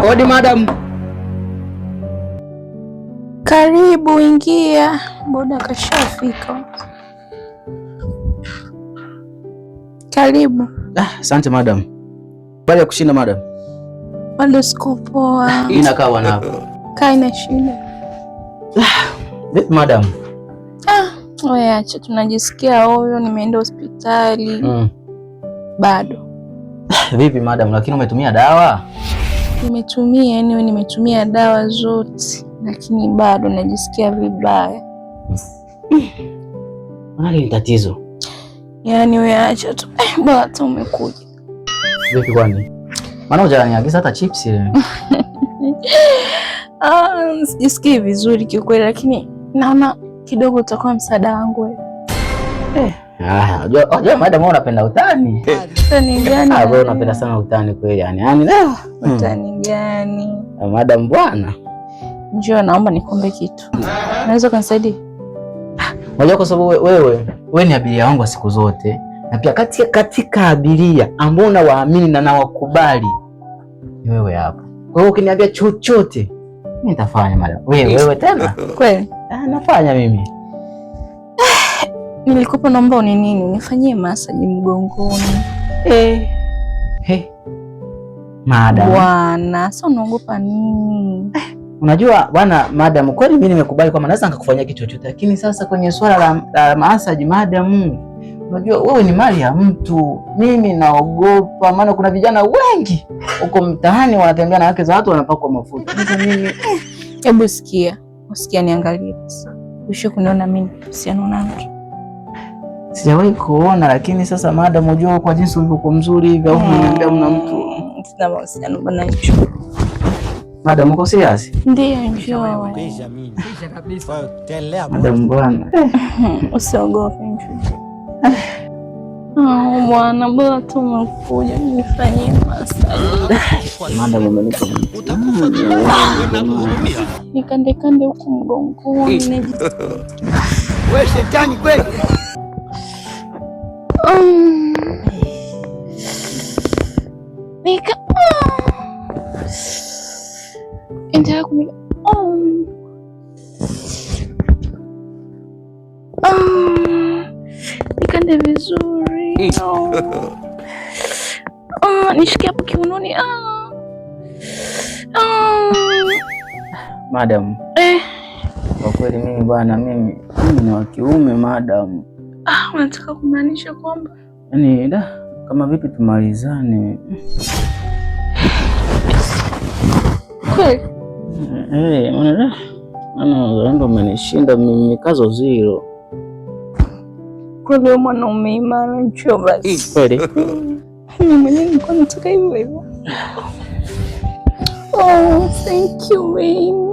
Odi madam. Karibu, ingia. Boda kashafika. Karibu. Asante madam. Bali ya kushinda madam. Bado siko poa. Inakaa wanapo. Kaina shida. Vipi madam? Wewe acha, tunajisikia huyo, nimeenda hospitali. Bado. Vipi madam, lakini umetumia dawa? Nimetumia dawa zote, lakini bado najisikia vibaya. Nani ni tatizo? Yaani wewe acha tu. Bwana umekuja. Vipi kwani? Maana hujaniagiza hata chips ile. Sijisikii vizuri kiukweli, lakini naona kidogo utakuwa msaada wangu wewe. Unajua madam wewe unapenda utani. Utani gani? Wewe unapenda sana utani kweli yani. Yaani leo utani gani? Madam bwana. Njoo naomba nikombe kitu. Unaweza kunisaidia? Unajua kwa sababu wewe ni abiria wangu wa siku zote. Na pia katika abiria ambao nawaamini na nawakubali ni wewe hapo. Kwa hiyo ukiniambia chochote mimi nitafanya madam. Wewe tena? Kweli? Nafanya mimi. Nilikupa naomba unifanyie massage mgongoni. Madam. Bwana, sasa unaogopa nini? Unajua bwana madam, kweli mimi nimekubali kwamba naweza nikakufanyia kitu chochote, lakini sasa kwenye swala la massage madam, unajua wewe ni mali ya mtu. Mimi naogopa, maana kuna vijana wengi huko mtaani wanatembea na wake za watu wanapakwa mafuta. Sasa mimi hebu usikia niangalie sasa. Usho kuniona mimi usiano na mtu. Sijawahi kuona, lakini sasa madam, unajua kwa jinsi ulivyokuwa mzuri hivi au unaniambia mna mtu. Sina mahusiano bwana hicho. Madam uko serious? Ndio, njoo. Madam bwana. Usiogope njoo. Bwana bora tu umekuja nifanyie massage. Madam umenipa. Nikande huko mgongoni. Wewe shetani kweli. Endelea kuniga. Nikande vizuri. Nishikie hapo kiunoni. Madam. Kwa kweli mimi bwana, mimi ni wa kiume madam. Unataka kumaanisha kwamba yaani kama vipi tumalizane? Kweli? Ndo umenishinda mimi, kazo zero. Kweli mwanaume imara, njoo basi. Kweli? Mimi mwenyewe nilikuwa nataka hivyo. Thank you baby.